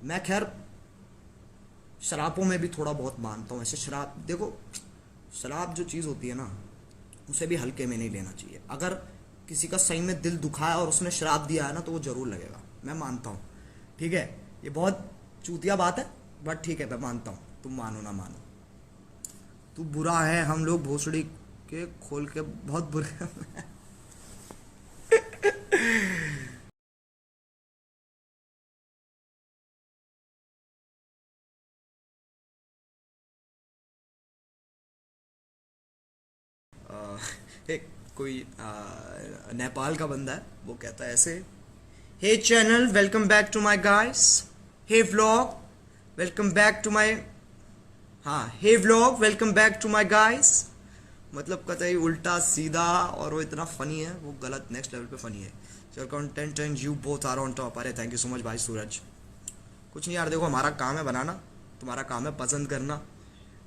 मैं खैर शराबों में भी थोड़ा बहुत मानता हूँ। ऐसे शराब देखो, शराब जो चीज़ होती है ना, उसे भी हल्के में नहीं लेना चाहिए। अगर किसी का सही में दिल दुखा है और उसने शराब दिया है ना, तो वो ज़रूर लगेगा, मैं मानता हूँ। ठीक है, ये बहुत चूतिया बात है, बट ठीक है, मैं मानता हूँ, तुम मानो ना मानो। तू बुरा है, हम लोग भोसड़ी के खोल के बहुत बुरे हैं। एक कोई नेपाल का बंदा है, वो कहता है ऐसे: hey channel, welcome back to my guys. Hey vlog, welcome back to my, हाँ, hey vlog, welcome back to my guys. मतलब कतई उल्टा सीधा, और वो इतना फनी है, वो गलत नेक्स्ट लेवल पे फनी है। Your content and you both are on top. अरे थैंक यू सो मच भाई सूरज। कुछ नहीं यार, देखो हमारा काम है बनाना, तुम्हारा काम है पसंद करना,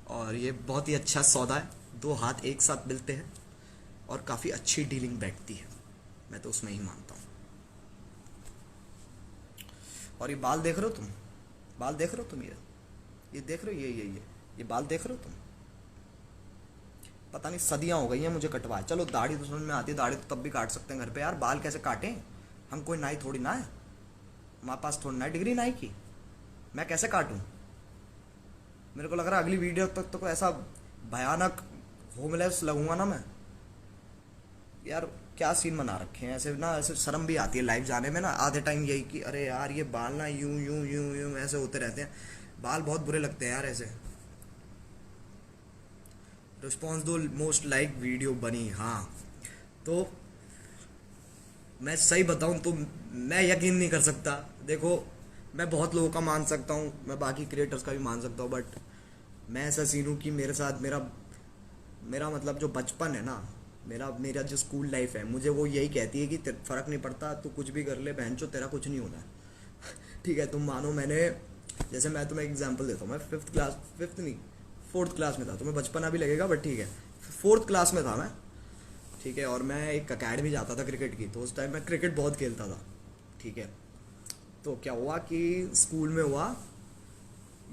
और ये बहुत ही अच्छा सौदा है। दो हाथ एक साथ मिलते हैं और काफ़ी अच्छी डीलिंग बैठती है, मैं तो उसमें ही मानता हूँ। और ये बाल देख रहे हो तुम, बाल देख रहे हो तुम, ये देख रहे हो, ये बाल देख रहे हो तुम? पता नहीं सदियां हो गई हैं मुझे कटवाए। चलो दाढ़ी तो समझ में आती है, दाढ़ी तो तब भी काट सकते हैं घर पे यार, बाल कैसे काटें? हम कोई नाई थोड़ी ना है, हमारे पास थोड़ी ना डिग्री नाई की, मैं कैसे काटूं? मेरे को लग रहा है अगली वीडियो तक तो ऐसा भयानक होमलेस लगूंगा ना मैं। यार क्या सीन बना रखे हैं ऐसे ना, ऐसे शर्म भी आती है लाइव जाने में ना, आधे टाइम यही कि अरे यार ये बाल ना यूं यूं यूं यूं ऐसे होते रहते हैं, बाल बहुत बुरे लगते हैं यार ऐसे। रिस्पॉन्स दो, मोस्ट लाइक वीडियो बनी, हाँ। तो मैं सही बताऊं तो मैं यकीन नहीं कर सकता। देखो, मैं बहुत लोगों का मान सकता हूँ, मैं बाकी क्रिएटर्स का भी मान सकता हूँ, बट मैं ऐसा सीन हूँ कि मेरे साथ मेरा मेरा मतलब जो बचपन है ना, मेरा मेरा जो स्कूल लाइफ है, मुझे वो यही कहती है कि फ़र्क नहीं पड़ता, तू कुछ भी कर ले बहनचो, तेरा कुछ नहीं होना है। ठीक है, तुम मानो मैंने, जैसे मैं तुम्हें एग्जांपल देता हूँ, मैं फिफ्थ क्लास, फिफ्थ नहीं, फोर्थ क्लास में था, तुम्हें बचपना भी लगेगा बट ठीक है, फोर्थ क्लास में था मैं। ठीक है, और मैं एक अकेडमी जाता था क्रिकेट की, तो उस टाइम मैं क्रिकेट बहुत खेलता था। ठीक है, तो क्या हुआ कि स्कूल में हुआ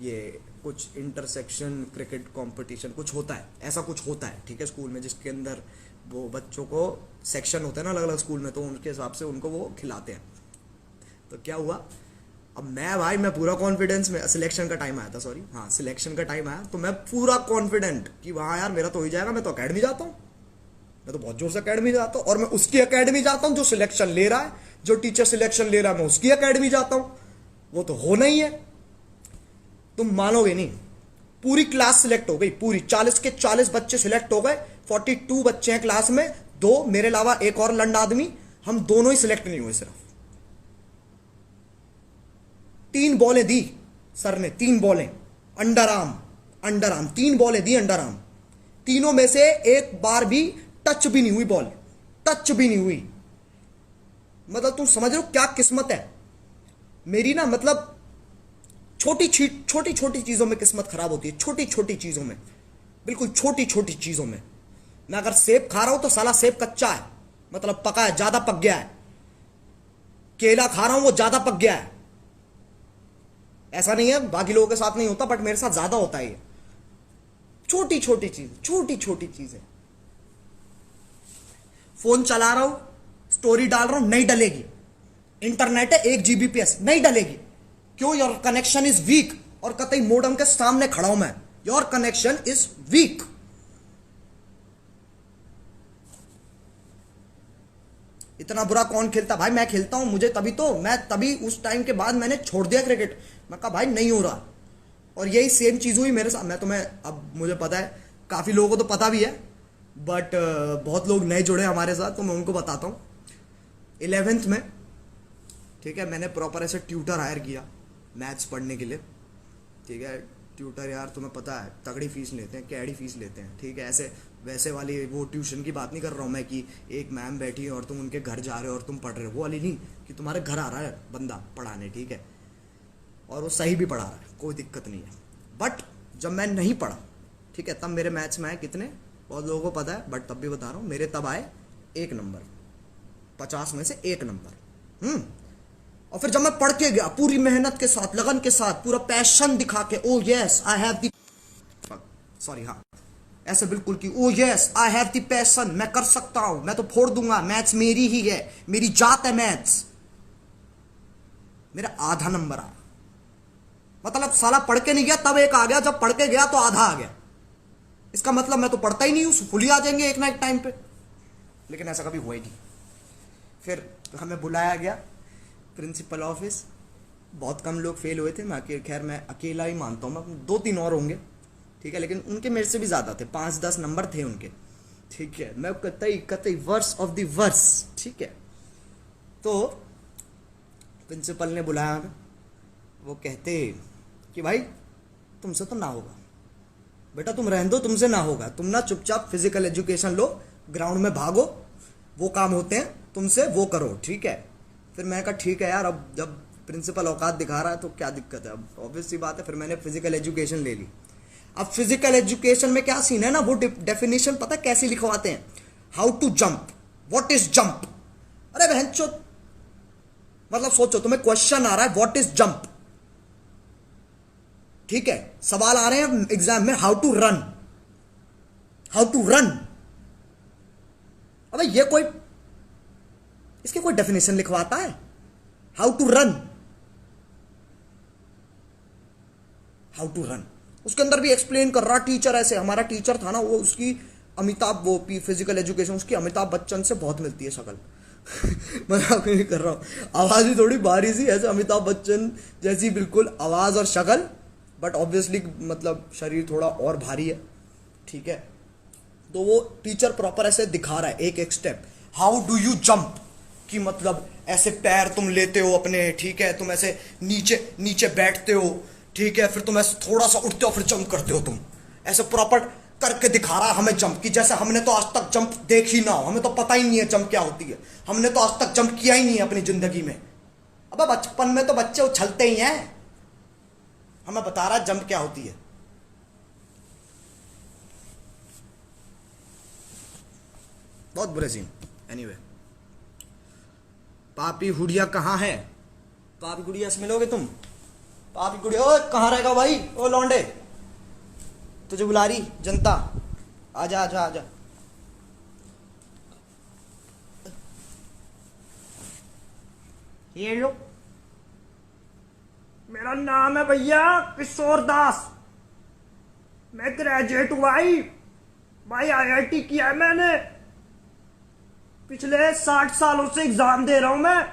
ये, कुछ इंटरसेक्शन क्रिकेट कंपटीशन कुछ होता है, ऐसा कुछ होता है, ठीक है, स्कूल में, जिसके अंदर वो बच्चों को सेक्शन होते हैं ना अलग अलग स्कूल में, तो उनके हिसाब से उनको वो खिलाते हैं। तो क्या हुआ, अब मैं भाई, मैं पूरा कॉन्फिडेंस में, सिलेक्शन का टाइम आया था, सॉरी, हाँ सिलेक्शन का टाइम आया, तो मैं पूरा कॉन्फिडेंट कि वहाँ यार मेरा तो हो ही जाएगा, मैं तो अकेडमी जाता हूँ, मैं तो बहुत जोर से अकेडमी जाता हूँ, और मैं उसकी अकेडमी जाता हूँ जो सिलेक्शन ले रहा है, जो टीचर सिलेक्शन ले रहा है मैं उसकी अकेडमी जाता हूँ, वो तो होना ही है। तुम मानोगे नहीं, पूरी क्लास सिलेक्ट हो गई, पूरी 40 के 40 बच्चे सिलेक्ट हो गए, 42 बच्चे हैं क्लास में, दो मेरे अलावा एक और लंड आदमी, हम दोनों ही सिलेक्ट नहीं हुए। सिर्फ 3 बॉलें दी सर ने, 3 बॉलें under arm, under arm 3 बॉलें the under arm, तीनों में से एक बार भी टच भी नहीं हुई बॉल, टच भी नहीं हुई। मतलब तुम समझ रहे हो क्या किस्मत है मेरी ना, मतलब छोटी छोटी छोटी चीजों में किस्मत खराब होती है, छोटी छोटी चीजों में, बिल्कुल छोटी छोटी चीजों में। मैं अगर सेब खा रहा हूं तो साला सेब कच्चा है, मतलब पका है, ज्यादा पक गया है। केला खा रहा हूं, वो ज्यादा पक गया है। ऐसा नहीं है बाकी लोगों के साथ नहीं होता, बट मेरे साथ ज्यादा होता है ये। छोटी छोटी चीज, छोटी छोटी चीजें। फोन चला रहा हूं, स्टोरी डाल रहा हूं, नहीं डलेगी। इंटरनेट है 1 Gbps, नहीं डलेगी। क्यों? योर कनेक्शन इज वीक, और कतई मोडम के सामने खड़ा हूं मैं, योर कनेक्शन इज वीक। इतना बुरा कौन खेलता भाई? मैं खेलता हूं, मुझे तभी तो, मैं तभी उस टाइम के बाद मैंने छोड़ दिया क्रिकेट। मैं कहा भाई नहीं हो रहा, और यही सेम चीज हुई मेरे साथ। मैं तुम्हें, अब मुझे पता है काफी लोगों को तो पता भी है, बट बहुत लोग नए जुड़े हमारे साथ, तो मैं उनको बताता हूँ। 11th में, ठीक है, मैंने प्रॉपर ऐसे ट्यूटर हायर किया मैथ्स पढ़ने के लिए। ठीक है, ट्यूटर यार तुम्हें पता है तगड़ी फीस लेते हैं, कैडी फीस लेते हैं। ठीक है, ऐसे वैसे वाली वो ट्यूशन की बात नहीं कर रहा हूँ मैं कि एक मैम बैठी है और तुम उनके घर जा रहे हो और तुम पढ़ रहे हो, वो वाली नहीं, कि तुम्हारे घर आ रहा है बंदा पढ़ाने, ठीक है, और वो सही भी पढ़ा रहा है, कोई दिक्कत नहीं है। बट जब मैं नहीं पढ़ा, ठीक है, तब मेरे मैथ्स में आए कितने, बहुत लोगों को पता है, बट तब भी बता रहा हूँ, मेरे तब आए 1 नंबर, 50 में से 1 नंबर। और फिर जब मैं पढ़ के गया पूरी मेहनत के साथ, लगन के साथ, पूरा पैशन दिखा के, ओ yes I have the, sorry हाँ, ऐसे बिल्कुल कि ओ yes I have the passion, मैं कर सकता हूं, मैं तो फोड़ दूंगा, मैथ्स मेरी ही है, मेरी जात है मैथ्स, मेरा आधा नंबर आया। मतलब साला पढ़ के नहीं गया तब एक आ गया, जब पढ़ के गया तो आधा आ गया। इसका मतलब मैं तो पढ़ता ही नहीं हूं, फुल ही आ जाएंगे एक ना एक टाइम पे। लेकिन ऐसा कभी हुआ ही नहीं। फिर हमें बुलाया गया प्रिंसिपल ऑफिस, बहुत कम लोग फेल हुए थे, खैर मैं अकेला ही मानता हूँ, मैं 2-3 और होंगे, ठीक है, लेकिन उनके मेरे से भी ज़्यादा थे, 5-10 नंबर थे उनके, ठीक है, मैं कतई वर्स ऑफ द वर्स, ठीक है। तो प्रिंसिपल ने बुलाया हमें, वो कहते कि भाई तुमसे तो ना होगा बेटा, तुम रहने दो, तुमसे ना होगा, तुम ना चुपचाप फिजिकल एजुकेशन लो, ग्राउंड में भागो, वो काम होते हैं तुमसे, वो करो, ठीक है। फिर मैंने कहा ठीक है यार, अब जब प्रिंसिपल औकात दिखा रहा है तो क्या दिक्कत है, अब ऑब्वियस सी बात है। फिर मैंने फिजिकल एजुकेशन ले ली। अब फिजिकल एजुकेशन में क्या सीन है ना, वो डेफिनेशन पता कैसे लिखवाते हैं, how to jump, what is jump. अरे बहन चो, मतलब सोचो तुम्हें क्वेश्चन आ रहा है व्हाट इज जंप, ठीक है, सवाल आ रहे हैं एग्जाम में, how to run, how to run. अबे ये कोई, इसके कोई डेफिनेशन लिखवाता है, how to run, how to run, उसके अंदर भी एक्सप्लेन कर रहा टीचर। ऐसे हमारा टीचर था ना, वो उसकी अमिताभ, वो फिजिकल एजुकेशन उसकी अमिताभ बच्चन से बहुत मिलती है शक्ल। मजाक नहीं कर रहा हूँ, आवाज भी थोड़ी भारी सी, ऐसे अमिताभ बच्चन जैसी बिल्कुल आवाज और शक्ल, बट ऑब्वियसली मतलब शरीर थोड़ा और भारी है, ठीक है। तो वो टीचर प्रॉपर ऐसे दिखा रहा है एक एक step, how do you jump, कि मतलब ऐसे पैर तुम लेते हो अपने, ठीक है, तुम ऐसे नीचे नीचे बैठते हो, ठीक है, फिर तुम ऐसे थोड़ा सा उठते हो, फिर जंप करते हो, तुम ऐसे प्रॉपर करके दिखा रहा है हमें जंप की, जैसे हमने तो आज तक जंप देख ही ना हो, हमें तो पता ही नहीं है जंप क्या होती है, हमने तो आज तक जंप किया ही नहीं है अपनी जिंदगी में। अब बचपन में तो बच्चे उछलते ही हैं, हमें बता रहा है जंप क्या होती है। बहुत बुरे सीन। एनीवे, पापी हुडिया कहाँ है, पापी गुड़िया से मिलोगे तुम, पापी गुड़िया, ओ कहाँ रहेगा भाई, ओ लौंडे, तुझे बुला रही जनता, आजा आजा आजा। ये लो, मेरा नाम है भैया किशोर दास, मैं ग्रेजुएट हुआ ही भाई, आईआईटी किया है मैंने, पिछले 60 सालों से एग्जाम दे रहा हूं मैं,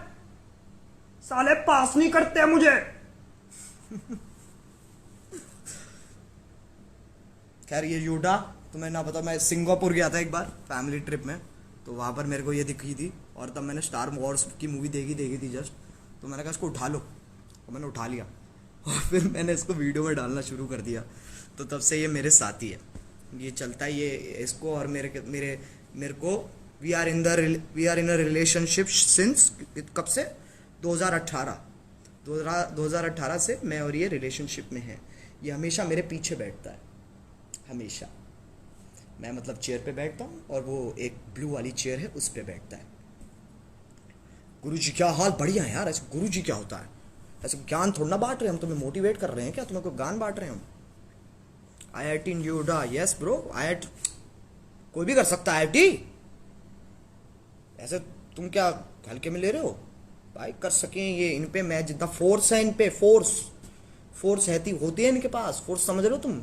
साले पास नहीं करते मुझे। खैर ये यूडा तुम्हें ना पता, मैं सिंगापुर गया था एक बार फैमिली ट्रिप में, तो वहां पर मेरे को ये दिखी थी, और तब मैंने स्टार वॉर्स की मूवी देखी थी जस्ट, तो मैंने कहा इसको उठा लो, और मैंने उठा लिया, और फिर मैंने इसको वीडियो में डालना शुरू कर दिया। तो तब से ये मेरे साथी है, ये चलता है, ये इसको और मेरे को we are in a relationship since, कब से, 2018 से मैं और ये रिलेशनशिप में है। ये हमेशा मेरे पीछे बैठता है, हमेशा, मैं मतलब चेयर पे बैठता हूँ और वो एक ब्लू वाली चेयर है उस पे बैठता है। गुरुजी क्या हाल, बढ़िया है यार। ऐसे गुरुजी क्या होता है, ऐसे ज्ञान थोड़ा ना बांट रहे हैं हम, तुम्हें मोटिवेट कर रहे हैं क्या, तुम्हें कोई ज्ञान बांट रहे हैं हम। IIT न्यूडा, यस ब्रो, IIT कोई भी कर सकता है IIT, ऐसे तुम क्या हल्के में ले रहे हो भाई, कर सकें ये, इन पे मैं जितना फोर्स है, इन पे फोर्स होती है इनके पास, फोर्स समझ रहे हो तुम,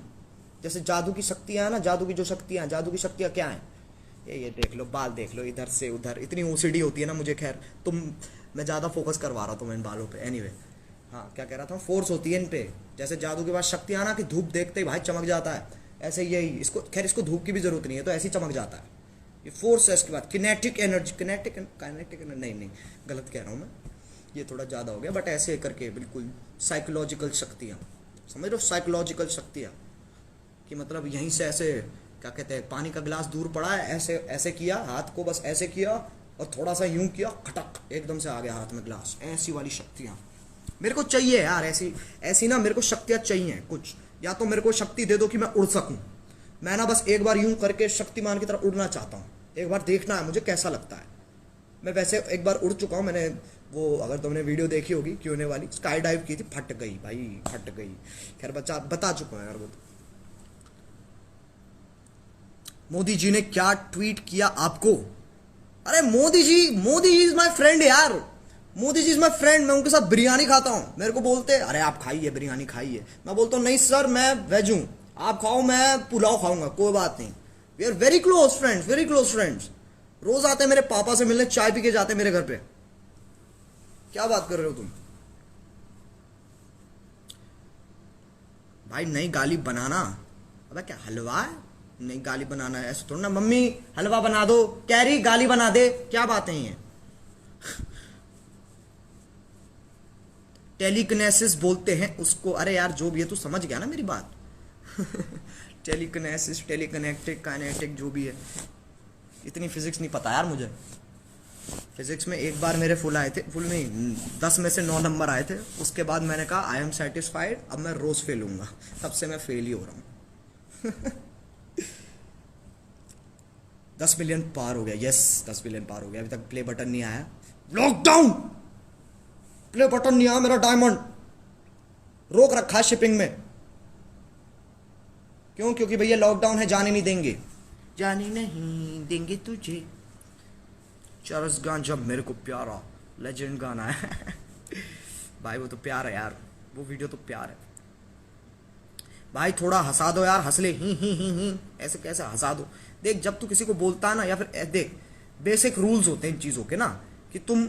जैसे जादू की शक्तियां है ना, जादू की शक्तियां क्या है, ये देख लो, बाल देख लो, इधर से उधर, इतनी OCD होती है ना मुझे, खैर मैं ज़्यादा फोकस करवा रहा था इन बालों पे। एनीवे, हाँ क्या कह रहा था, फोर्स होती है इन पे, जैसे जादू के बाद शक्तियां ना, कि धूप देखते ही भाई चमक जाता है, ऐसे यही इसको, खैर इसको धूप की भी जरूरत नहीं है, तो ऐसे ही चमक जाता है, ये फोर्स है। इसके बाद किनेटिक एनर्जी, किनेटिक नहीं गलत कह रहा हूँ मैं, ये थोड़ा ज़्यादा हो गया, बट ऐसे करके बिल्कुल साइकोलॉजिकल शक्तियाँ, समझ रहे हो, साइकोलॉजिकल शक्तियाँ, कि मतलब यहीं से ऐसे क्या कहते हैं, पानी का गिलास दूर पड़ा है, ऐसे किया हाथ को, बस ऐसे किया और थोड़ा सा यूं किया, खटक एकदम से आ गया हाथ में गिलास, ऐसी वाली शक्तियाँ मेरे को चाहिए यार, ऐसी ना मेरे को शक्तियाँ चाहिए कुछ, या तो मेरे को शक्ति दे दो कि मैं उड़ सकूँ, मैं ना बस एक बार यूं करके शक्तिमान की तरह उड़ना चाहता हूँ, एक बार देखना है मुझे कैसा लगता है। मैं वैसे एक बार उड़ चुका हूँ, मैंने वो अगर तुमने वीडियो देखी होगी क्यों वाली, स्काई डाइव की थी, फट गई भाई, फट गई। खैर बता चुका हूँ यार वो तो। मोदी जी ने क्या ट्वीट किया आपको? अरे Modi ji is my friend यार। Modi ji is my friend. मैं उनके साथ बिरयानी खाता हूँ। मेरे को बोलते अरे आप खाइए बिरयानी खाइए, मैं बोलता हूँ नहीं सर मैं वेज हूँ, आप खाओ मैं पुलाव खाऊंगा, कोई बात नहीं। We are very close friends, very close friends. रोज आते हैं मेरे पापा से मिलने, चाय पी के जाते हैं मेरे घर पे। क्या बात कर रहे हो तुम भाई? नई गाली बनाना, अबे क्या हलवा है? नई गाली बनाना है ऐसे थोड़ा ना, मम्मी हलवा बना दो, कैरी गाली बना दे, क्या बातें हैं ये? टेलीकिनेसिस बोलते हैं उसको। अरे यार जो भी है तू समझ गया ना मेरी बात। टेलीकिनेसिस, टेलीकनेक्टिक, काइनेटिक, जो भी है। इतनी फिजिक्स नहीं पता यार मुझे। फिजिक्स में एक बार मेरे फुल आए थे, फुल नहीं 10 में से 9 नंबर आए थे। उसके बाद मैंने कहा आई एम सेटिस्फाइड, अब मैं रोज फेल हूंगा। तब से मैं फेल ही हो रहा हूँ। 10 मिलियन पार हो गया। यस 10 मिलियन पार हो गया। अभी तक प्ले बटन नहीं आया। लॉकडाउन प्ले बटन नहीं आया मेरा। डायमंड रोक रखा है शिपिंग में। क्यों? क्योंकि भैया लॉकडाउन है, जाने नहीं देंगे, जाने नहीं देंगे तुझे। चार्ल्स गान जब मेरे को प्यारा, लेजेंड गाना है। भाई वो तो प्यार है यार, वो वीडियो तो प्यार है भाई। थोड़ा हंसा दो यार, हंस ले ही ऐसे कैसे हंसा दो। देख जब तू किसी को बोलता है ना, या फिर देख बेसिक रूल्स होते हैं इन चीजों के ना, कि तुम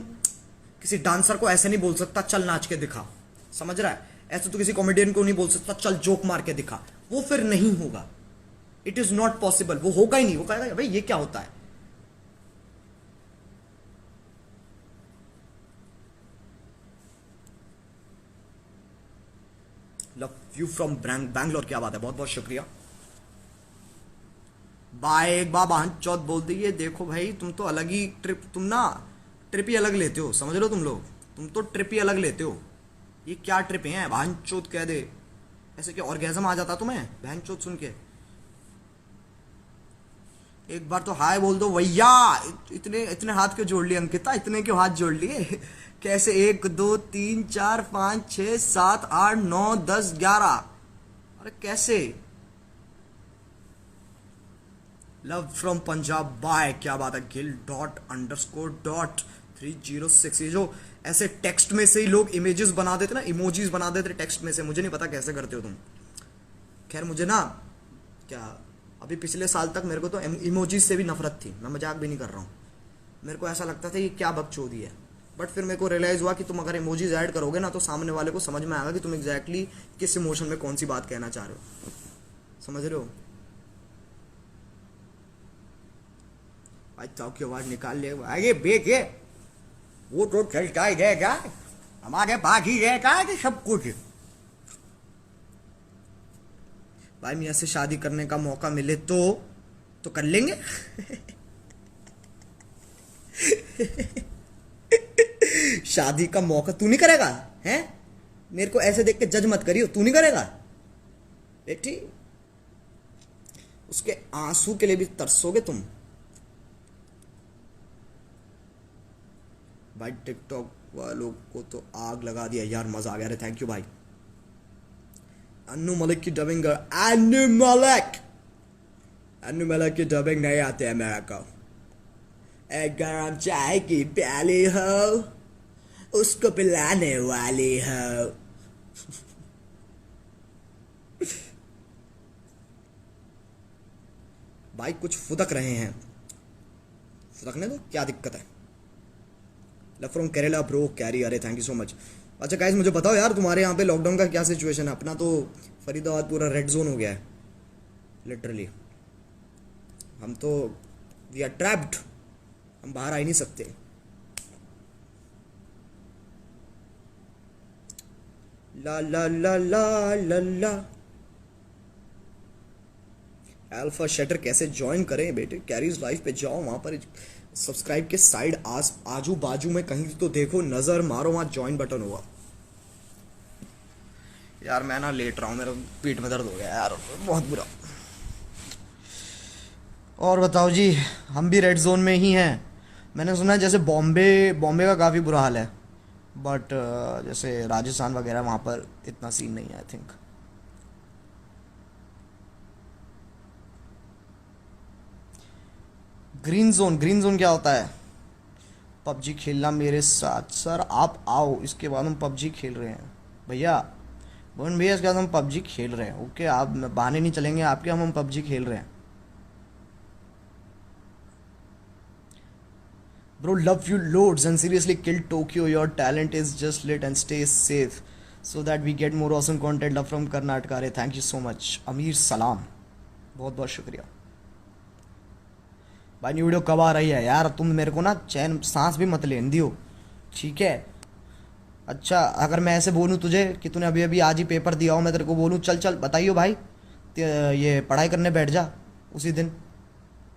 किसी डांसर को ऐसे नहीं बोल सकता चल नाच के दिखा, समझ रहा है? ऐसे तो किसी कॉमेडियन को नहीं बोल सकता चल जोक मार के दिखा, वो फिर नहीं होगा। इट इज नॉट पॉसिबल, वो होगा ही नहीं। वो कहेगा भाई ये क्या होता है। लव यू फ्रॉम बैंगलोर, क्या बात है, बहुत बहुत शुक्रिया। बाय एक बार बहन चौथ बोल दी। ये देखो भाई तुम तो अलग ही ट्रिप, तुम ना ट्रिप ही अलग लेते हो, समझ लो तुम लोग, तुम तो ट्रिप ही अलग लेते हो। ये क्या ट्रिप है बहन चौथ कह दे ऐसे, क्या ऑर्गेजम आ जाता तुम्हें बहन चौथ सुन के? एक बार तो हाय बोल दो भैया। इतने इतने हाथ क्यों जोड़ लिए अंकिता? इतने क्यों हाथ जोड़ लिए? कैसे 1 2 3 4 5 6 7 8 9 10 11? अरे कैसे? लव फ्रॉम पंजाब बाय, क्या बात है। गिल ._.306। ये जो ऐसे टेक्स्ट में से ही लोग इमेजेस बना देते ना, इमोजीज बना देते टेक्स्ट में से, मुझे नहीं पता कैसे करते हो तुम। खैर मुझे ना क्या, अभी पिछले साल तक मेरे को तो इमोजीज से भी नफरत थी, मैं मजाक भी नहीं कर रहा हूँ। मेरे को ऐसा लगता था ये क्या बकचोदी है। बट फिर मेरे को रियलाइज हुआ कि तुम अगर इमोजीज ऐड करोगे ना, तो सामने वाले को समझ में आएगा कि तुम एग्जैक्टली किस इमोशन में कौन सी बात कहना चाह रहे हो, समझ रहे हो? चौक की आवाज निकाल ले आगे बेटे, वो तो चलता ही रहेगा, हमारे पास ही रहेगा कि सब कुछ। भाई मियाँ से शादी करने का मौका मिले तो कर लेंगे। शादी का मौका तू नहीं करेगा हैं? मेरे को ऐसे देख के जज मत करियो, तू नहीं करेगा बेटी। उसके आंसू के लिए भी तरसोगे तुम। भाई टिकटॉक वालों को तो आग लगा दिया यार, मजा आ गया। थैंक यू भाई। अन्नू मलिक की डबिंग, अन्नू मलिक की डबिंग नहीं आती है मेरे को। एक गरम चाय की प्याली हो, उसको पिलाने वाली हो। भाई कुछ फुदक रहे हैं, फुदकने दो, क्या दिक्कत है। Love from Kerala bro carry, अरे थैंक यू सो मच। अच्छा गाइस मुझे बताओ यार तुम्हारे यहाँ पे लॉकडाउन का क्या सिचुएशन है? अपना तो फरीदाबाद पूरा रेड जोन हो गया है लिटरली। हम तो वी आर ट्रैप्ड, हम बाहर आ ही नहीं सकते। ला ला ला ला ला ला। अल्फा शटर कैसे ज्वाइन करें बेटे? कैरीज लाइफ पे जाओ, वहां पर सब्सक्राइब के साइड आजू बाजू में कहीं तो देखो, नजर मारो, वहां ज्वाइन बटन होगा। यार मैं ना लेट रहा हूँ, मेरा पीठ में दर्द हो गया यार बहुत बुरा। और बताओ जी, हम भी रेड जोन में ही हैं। मैंने सुना है जैसे बॉम्बे का काफ़ी बुरा हाल है। बट जैसे राजस्थान वगैरह वहाँ पर इतना सीन नहीं है I think. Green zone, green zone क्या होता है? पबजी खेलना मेरे साथ। सर आप आओ, इसके बाद हम पबजी खेल रहे हैं भैया। बोन भैया इसके बाद हम पबजी खेल रहे हैं। ओके, आप बहाने नहीं चलेंगे आपके, हम पबजी खेल रहे हैं। Bro, love you loads and seriously kill Tokyo. Your talent is just lit and stay safe so that we get more awesome content. Love from Karnataka. अरे thank you so much. अमीर सलाम, बहुत बहुत शुक्रिया भाई। न्यू वीडियो कब आ रही है यार? तुम मेरे को ना चैन सांस भी मत लेने दियो, ठीक है? अच्छा, अगर मैं ऐसे बोलूँ तुझे कि तूने अभी अभी आज ही पेपर दिया हो, मैं तेरे को बोलूँ चल चल बताइयो भाई ये पढ़ाई करने बैठ जा, उसी दिन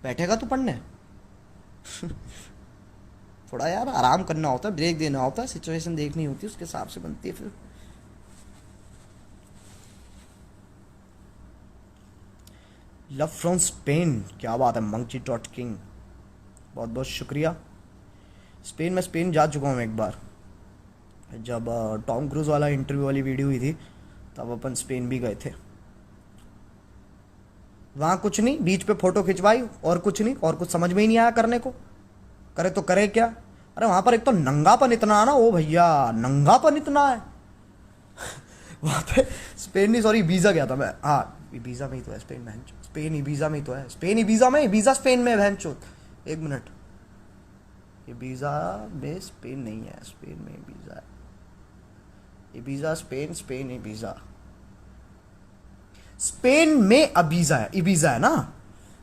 बैठेगा तू पढ़ने? थोड़ा यार आराम करना होता है, ब्रेक देना होता है, सिचुएशन देखनी होती है, उसके हिसाब से बनती है फिर। लव फ्रॉम स्पेन, क्या बात है। मंकी डॉट किंग, बहुत बहुत शुक्रिया। स्पेन जा चुका हूँ एक बार, जब टॉम क्रूज वाला इंटरव्यू वाली वीडियो हुई थी तब अपन स्पेन भी गए थे। वहाँ कुछ नहीं, बीच पे फोटो खिंचवाई और कुछ नहीं, और कुछ समझ में ही नहीं आया करने को, करे तो करे क्या। अरे वहाँ पर एक तो नंगापन इतना है ना, ओ भैया नंगापन इतना है वहाँ पे। स्पेन नहीं, सॉरी वीज़ा गया था मैं। हाँ वीज़ा में ही तो है स्पेन, बहन चोद। स्पेन ही वीज़ा में ही तो है, स्पेन ही वीज़ा में, वीज़ा स्पेन में, बहन चोद। एक मिनट, ये वीज़ा में स्पेन नहीं है, स्पेन में वीज़ा है। ये वीज़ा स्पेन, स्पेन ही वीज़ा, स्पेन में अबीज़ा है, इबीज़ा है ना।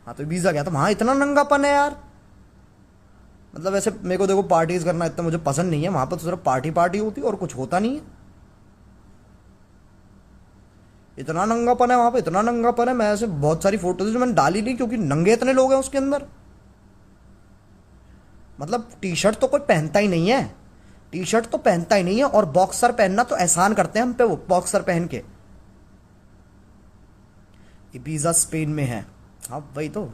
हाँ तो वीज़ा गया था, वहाँ इतना नंगापन है यार। मतलब ऐसे मेरे को देखो पार्टीज करना इतना मुझे पसंद नहीं है, वहां पर तो सिर्फ पार्टी पार्टी होती है और कुछ होता नहीं है। इतना नंगापन है वहां पे, इतना नंगापन है। मैं ऐसे बहुत सारी फोटोज जो मैंने डाली नहीं, क्योंकि नंगे इतने लोग हैं उसके अंदर। मतलब टी शर्ट तो कोई पहनता ही नहीं है, टी शर्ट तो पहनता ही नहीं है, और बॉक्सर पहनना तो एहसान करते हैं हम पे, वो बॉक्सर पहन के। इबीजा स्पेन में है, हाँ वही तो।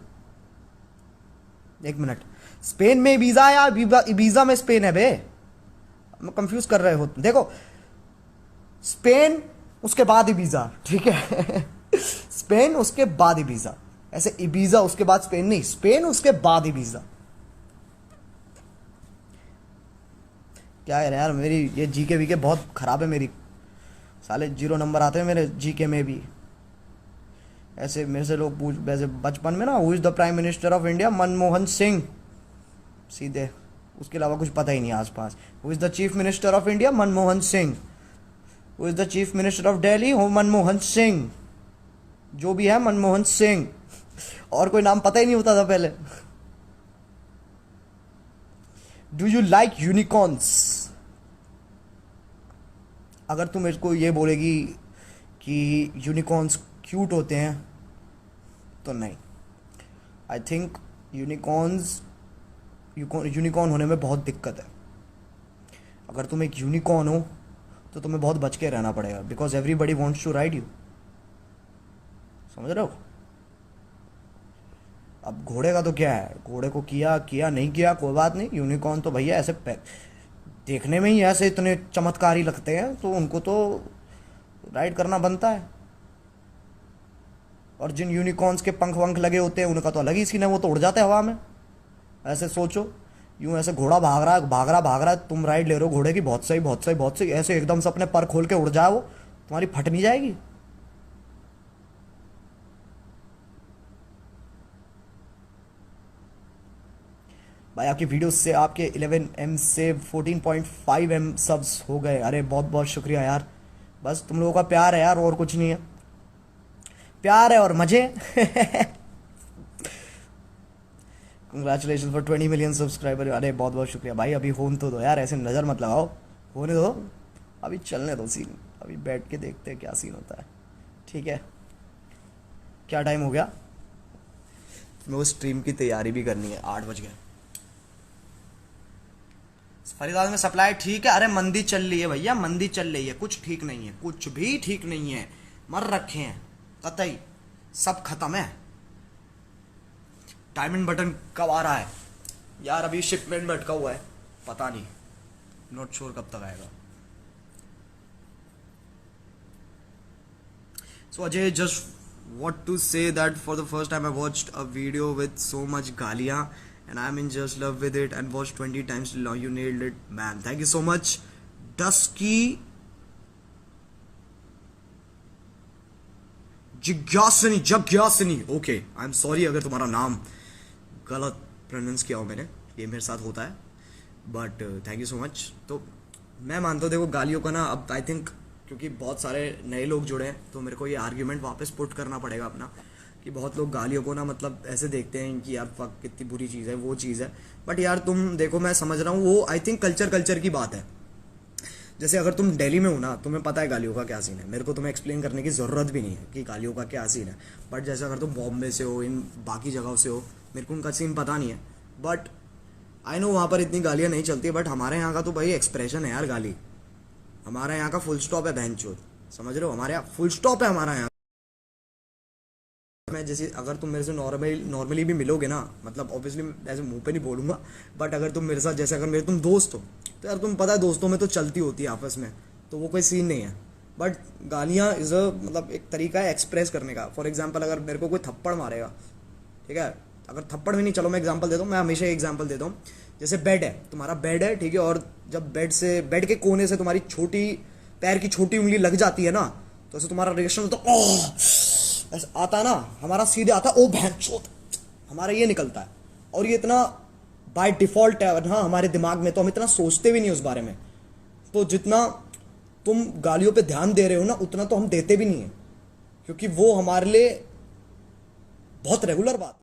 एक मिनट, स्पेन में इबीजा या इबीजा में स्पेन है बे? मैं कंफ्यूज कर रहे हो। देखो स्पेन उसके बाद इबीजा, ठीक है स्पेन उसके बाद इबीजा, ऐसे इबीजा उसके बाद स्पेन नहीं, स्पेन उसके बाद इबीजा। क्या है यार, मेरी ये जीके वीके बहुत खराब है मेरी, साले 0 नंबर आते हैं मेरे जीके में भी। ऐसे मेरे से लोग पूछ, वैसे बचपन में ना, who is the prime minister of India? Manmohan Singh, सीधे, उसके अलावा कुछ पता ही नहीं आसपास। Who is the chief minister of India? Manmohan Singh. Who is the chief minister of Delhi? हो मनमोहन सिंह, जो भी है मनमोहन सिंह, और कोई नाम पता ही नहीं होता था पहले। Do you like unicorns? अगर तुम मेरे को ये बोलेगी कि यूनिकॉर्न्स क्यूट होते हैं तो नहीं। आई थिंक यूनिकॉर्न होने में बहुत दिक्कत है। अगर तुम एक यूनिकॉर्न हो तो तुम्हें बहुत बच के रहना पड़ेगा, because everybody wants to ride you, समझ रहे हो? अब घोड़े का तो क्या है, घोड़े को किया नहीं किया कोई बात नहीं। यूनिकॉर्न तो भैया ऐसे देखने में ही ऐसे इतने चमत्कारी लगते हैं, तो उनको तो राइड करना बनता है। और जिन यूनिकॉर्न्स के पंख वंख लगे होते हैं उनका तो अलग ही सीन है, वो तो उड़ जाते हैं हवा में। ऐसे सोचो, यूं ऐसे घोड़ा भाग रहा है, तुम राइड ले रहे हो घोड़े की, बहुत सही, ऐसे एकदम से अपने पर खोल के उड़ जाए वो, तुम्हारी फट नहीं जाएगी? भाई आपकी वीडियो से आपके 11M से 14.5M सब्स हो गए। अरे बहुत बहुत शुक्रिया यार, बस तुम लोगों का प्यार है यार, और कुछ नहीं है, प्यार है और मजे कंग्रेचुलेशन फॉर 20 मिलियन सब्सक्राइबर। अरे बहुत बहुत शुक्रिया भाई, अभी होने तो दो यार, ऐसे नज़र मत लगाओ, होने दो, अभी चलने दो सीन, अभी बैठ के देखते हैं क्या सीन होता है, ठीक है? क्या टाइम हो गया? मैं वो स्ट्रीम की तैयारी भी करनी है, 8 बज गए। फरीदाबाद में सप्लाई ठीक है? अरे मंदी चल रही है भैया, मंदी चल रही है, कुछ ठीक नहीं है, कुछ भी ठीक नहीं है, मर रखे हैं कतई, सब खत्म है। डायमंड बटन कब आ रहा है यार? अभी शिपमेंट में अटका हुआ है, पता नहीं। नॉट श्योर कब तक आएगा। So Ajay, just what to say that for the first time I watched a video with so much galia and I'm in just love with it and watched 20 times till now. You nailed it, man. Thank you so much. Dusky Jigyasani okay, I am sorry अगर तुम्हारा नाम गलत pronounce किया हो मैंने, ये मेरे साथ होता है, but thank you so much. तो मैं मानता हूँ देखो गालियों का ना अब आई थिंक क्योंकि बहुत सारे नए लोग जुड़े हैं तो मेरे को ये आर्ग्यूमेंट वापस पुट करना पड़ेगा अपना कि बहुत लोग गालियों को ना मतलब ऐसे देखते हैं कि यार फक कितनी बुरी चीज़ है वो चीज़ है, बट यार तुम देखो मैं समझ रहा हूँ वो आई थिंक कल्चर की बात है। जैसे अगर तुम दिल्ली में हो ना तुम्हें पता है गालियों का क्या सीन है, मेरे को तुम्हें एक्सप्लेन करने की ज़रूरत भी नहीं है कि गालियों का क्या सीन है। बट जैसे अगर तुम बॉम्बे से हो इन बाकी जगहों से हो मेरे को उनका सीन पता नहीं है, बट आई नो वहाँ पर इतनी गालियाँ नहीं चलती, बट हमारे यहाँ का तो भाई एक्सप्रेशन है यार गाली, हमारे यहाँ का फुल स्टॉप है बहनचोद, समझ रहे हो, हमारे यहाँ फुल स्टॉप है हमारा यहाँ। मैं जैसे अगर तुम मेरे से नॉर्मली भी मिलोगे ना, मतलब ऑब्वियसली ऐसे मुंह पे नहीं बोलूँगा, बट अगर तुम मेरे साथ जैसे अगर मेरे तुम दोस्त हो तो यार तुम पता है दोस्तों में तो चलती होती है आपस में, तो वो कोई सीन नहीं है। बट गालियाँ इज़ अ मतलब एक तरीका है एक्सप्रेस करने का। फॉर एग्जाम्पल अगर मेरे को कोई थप्पड़ मारेगा, ठीक है, अगर थप्पड़ भी नहीं, चलो मैं एग्जाम्पल देता हूँ, मैं हमेशा एग्जाम्पल देता हूँ, जैसे बेड है, तुम्हारा बेड है, ठीक है, और जब बेड के कोने से तुम्हारी छोटी पैर की छोटी उंगली लग जाती है ना तो ऐसे तुम्हारा रिएक्शन होता है ओह ऐसा आता है ना, हमारा सीधे आता है ओ भैंचोद, हमारा ये निकलता है। और ये इतना बाय डिफॉल्ट है ना हमारे दिमाग में, तो हम इतना सोचते भी नहीं उस बारे में। तो जितना तुम गालियों पे ध्यान दे रहे हो ना उतना तो हम देते भी नहीं है, क्योंकि वो हमारे लिए बहुत रेगुलर बात